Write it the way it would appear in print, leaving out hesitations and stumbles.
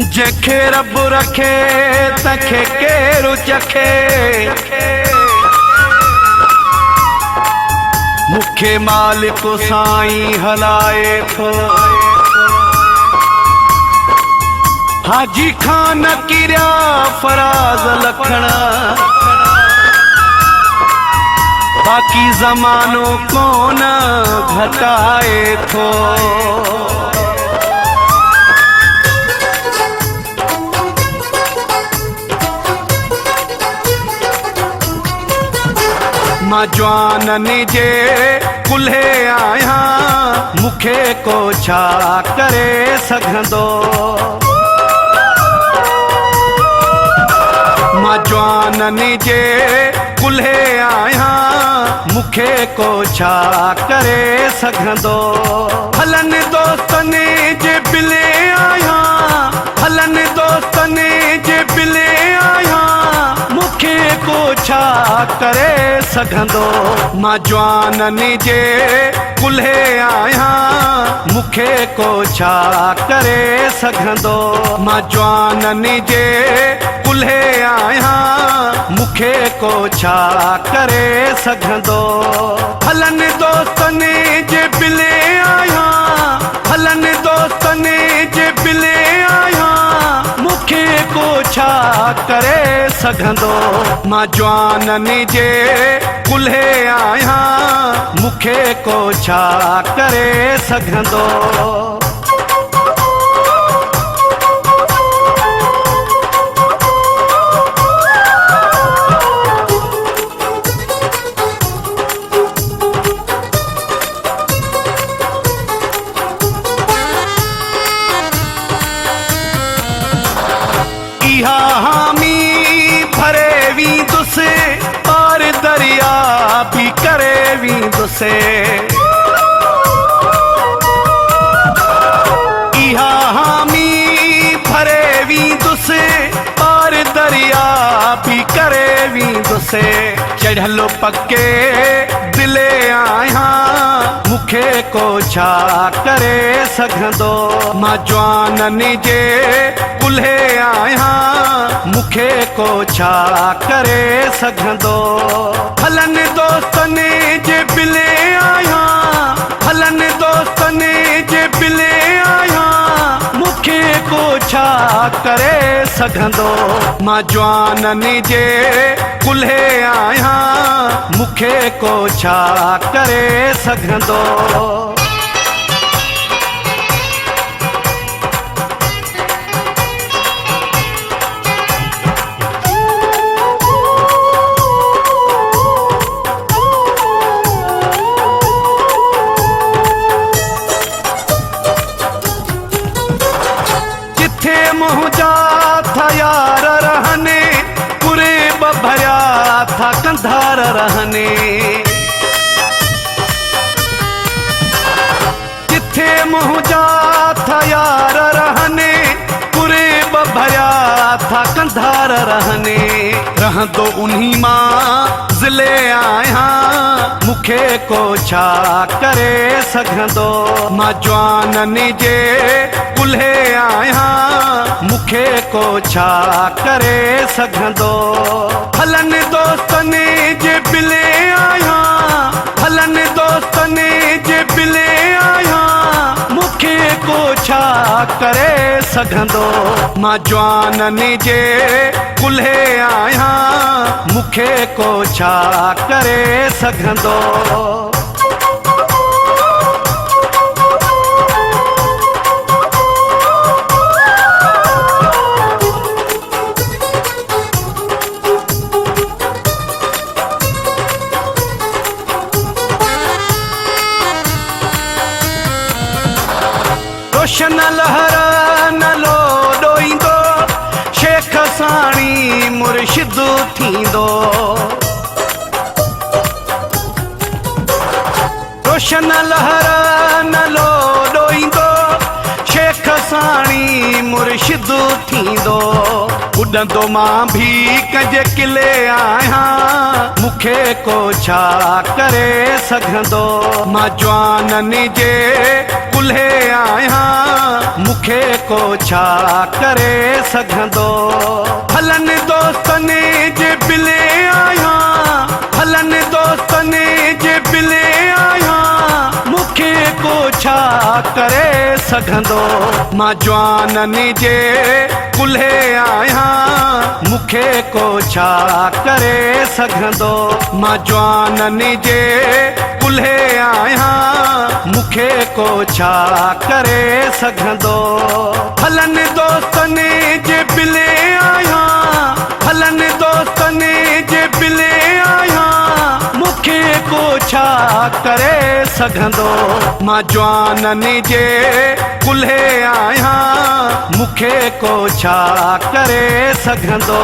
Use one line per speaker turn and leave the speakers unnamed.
जंहिंखे रब रखे तंहिंखे केरु चखे। मूंखे मालिक साईं हलाए थो। हाजी खान किरिया फराज़ लखण, बाक़ी ज़मानो कोन घटाए थो। मां जवाननि जे कुल्हे आहियां, मूंखे को छा करे सघंदो। मां जवाननि जे कुल्हे आहियां, मूंखे को छा करे सघंदो। हलनि दोस्तनि जे बिले आहियां, हलनि दोस्तनि जे बिले आहियां, मूंखे को छा करे सघंदो। मां जवाननि जे कुल्हे आहियां, मूंखे को छा करे सघंदो। मां जवाननि जे कुल्हे आहियां, मूंखे को छा करे सघंदो। हलनि दोस्तनि जे बिले आहियां, हलनि दोस्तनि जे बिले आहियां, मूंखे को छा करे सघंदो। मां जवाननि जे कुल्हे आहियां, मूंखे को छा करे सघंदो। इहा हामी भरे वींदुसि, पार दरिया बि करे वींदुसि। इहा हामी भरे वींदुसि, पार दरिया बि करे वींदुसि। चढ़ियल पके दिले आहियां, मूंखे को छा करे सघंदो। मां जवाननि जे कुल्हे आहियां, मूंखे को छा करे सघंदो। हलनि दोस्तनि जे बिले आहियां, हलनि दोस्तनि जे बिले आहियां, मूंखे को छा करे सघंदो। मां जवाननि जे कुल्हे आहियां, मूंखे को छा करे सघंदो। जिथे मुंहिंजा था यार रहने, पूरे भरिया था कंधार रहने। जिथे मुंहिंजा था यार रहने, पूरे भरिया था कंधार रहने। रहंदो उन्हीं मां ज़िले आहियां, मूंखे को छा करे सघंदो। मां जवाननि जे कुल्हे आहियां, मूंखे को छा करे सघंदो। हलनि दोस्तनि जे बिले आहियां, हलनि दोस्तनि जे बिले आहियां, मूंखे को छा करे सघंदो। मां जवाननि जे कुल्हे आहियां, मूंखे को छा करे सघंदो। रोशन लहर न लोॾोईंदो, शेख साणी मुर्शिद थींदो। रोशन लहर न लोॾोईंदो, शेख साणी मुर्शिद मुर्शिद थींदो। उॾंदो मां भी कंहिंजे किले आहियां, मूंखे को छा करे सघंदो। मां जवाननि जे कुल्हे आहियां, मूंखे को छा करे सघंदो। हलनि दोस्तनि जे बिले आहियां, हलनि दोस्तनि जे बिले आहियां, मूंखे को छा करे सघंदो। मां जवाननि जे कुल्हे आहियां, मूंखे को छा करे सघंदो। मां जवाननि जे कुल्हे आहियां, मूंखे को छा करे सघंदो। हलनि दोस्तनि जे बिले आहियां, हलनि दोस्तनि जे बिले आहियां, मूंखे को छा करे सघंदो। मां जवाननि जे कुल्हे आहियां, मूंखे को छा करे सघंदो।